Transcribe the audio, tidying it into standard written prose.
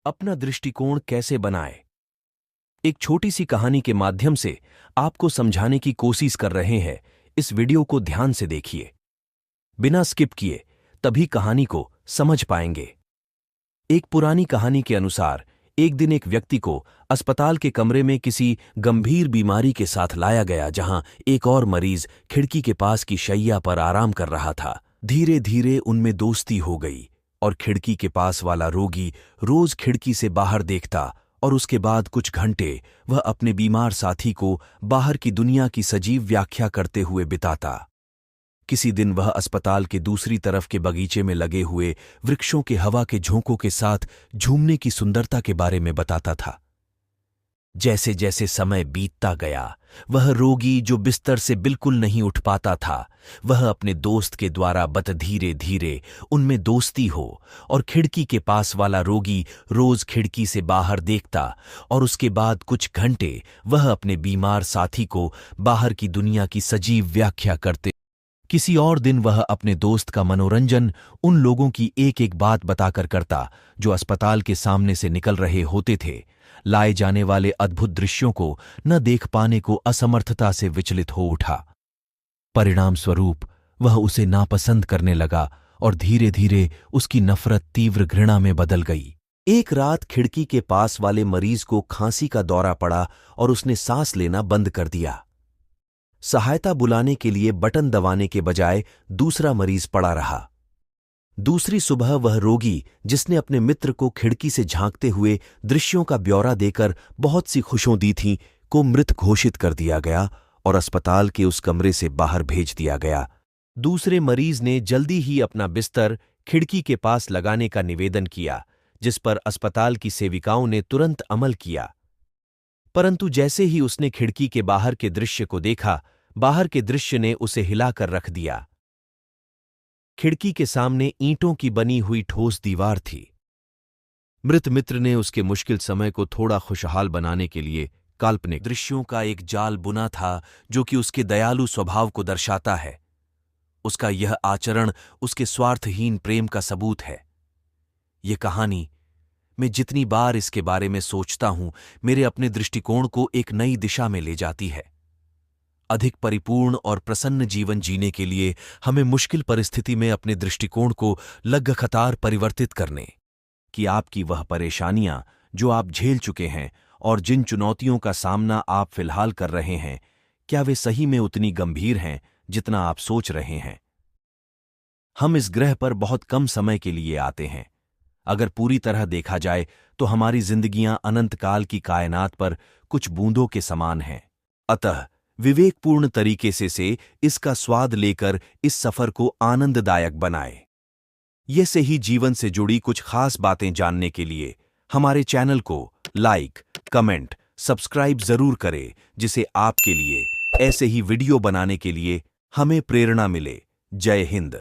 अपना दृष्टिकोण कैसे बनाएं। एक छोटी सी कहानी के माध्यम से आपको समझाने की कोशिश कर रहे हैं। इस वीडियो को ध्यान से देखिए, बिना स्किप किए, तभी कहानी को समझ पाएंगे। एक पुरानी कहानी के अनुसार एक दिन एक व्यक्ति को अस्पताल के कमरे में किसी गंभीर बीमारी के साथ लाया गया, जहां एक और मरीज खिड़की के पास की शैया पर आराम कर रहा था। धीरे धीरे उनमें दोस्ती हो गई और खिड़की के पास वाला रोगी रोज खिड़की से बाहर देखता और उसके बाद कुछ घंटे वह अपने बीमार साथी को बाहर की दुनिया की सजीव व्याख्या करते हुए बिताता। किसी दिन वह अस्पताल के दूसरी तरफ के बगीचे में लगे हुए वृक्षों के हवा के झोंकों के साथ झूमने की सुंदरता के बारे में बताता था। जैसे जैसे समय बीतता गया, वह रोगी जो बिस्तर से बिल्कुल नहीं उठ पाता था, वह अपने दोस्त के द्वारा धीरे धीरे उनमें दोस्ती हो और खिड़की के पास वाला रोगी रोज खिड़की से बाहर देखता और उसके बाद कुछ घंटे वह अपने बीमार साथी को बाहर की दुनिया की सजीव व्याख्या करते। किसी और दिन वह अपने दोस्त का मनोरंजन उन लोगों की एक एक बात बताकर करता जो अस्पताल के सामने से निकल रहे होते थे। लाए जाने वाले अद्भुत दृश्यों को न देख पाने को असमर्थता से विचलित हो उठा। परिणाम स्वरूप वह उसे नापसंद करने लगा और धीरे धीरे उसकी नफरत तीव्र घृणा में बदल गई। एक रात खिड़की के पास वाले मरीज को खांसी का दौरा पड़ा और उसने सांस लेना बंद कर दिया। सहायता बुलाने के लिए बटन दबाने के बजाय दूसरा मरीज पड़ा रहा। दूसरी सुबह वह रोगी, जिसने अपने मित्र को खिड़की से झांकते हुए दृश्यों का ब्यौरा देकर बहुत सी खुशियां दी थीं, को मृत घोषित कर दिया गया और अस्पताल के उस कमरे से बाहर भेज दिया गया। दूसरे मरीज ने जल्दी ही अपना बिस्तर खिड़की के पास लगाने का निवेदन किया, जिस पर अस्पताल की सेविकाओं ने तुरंत अमल किया। परंतु जैसे ही उसने खिड़की के बाहर के दृश्य को देखा, बाहर के दृश्य ने उसे हिलाकर रख दिया। खिड़की के सामने ईंटों की बनी हुई ठोस दीवार थी। मृत मित्र ने उसके मुश्किल समय को थोड़ा खुशहाल बनाने के लिए काल्पनिक दृश्यों का एक जाल बुना था, जो कि उसके दयालु स्वभाव को दर्शाता है। उसका यह आचरण उसके स्वार्थहीन प्रेम का सबूत है। यह कहानी, मैं जितनी बार इसके बारे में सोचता हूं, मेरे अपने दृष्टिकोण को एक नई दिशा में ले जाती है। अधिक परिपूर्ण और प्रसन्न जीवन जीने के लिए हमें मुश्किल परिस्थिति में अपने दृष्टिकोण को लगातार परिवर्तित करने कि आपकी वह परेशानियां जो आप झेल चुके हैं और जिन चुनौतियों का सामना आप फिलहाल कर रहे हैं, क्या वे सही में उतनी गंभीर हैं जितना आप सोच रहे हैं। हम इस ग्रह पर बहुत कम समय के लिए आते हैं। अगर पूरी तरह देखा जाए तो हमारी जिंदगियां अनंत काल की कायनात पर कुछ बूंदों के समान हैं। अतः विवेकपूर्ण तरीके से इसका स्वाद लेकर इस सफर को आनंददायक बनाएं। ये से ही जीवन से जुड़ी कुछ खास बातें जानने के लिए हमारे चैनल को लाइक, कमेंट, सब्सक्राइब जरूर करें, जिसे आपके लिए ऐसे ही वीडियो बनाने के लिए हमें प्रेरणा मिले। जय हिंद।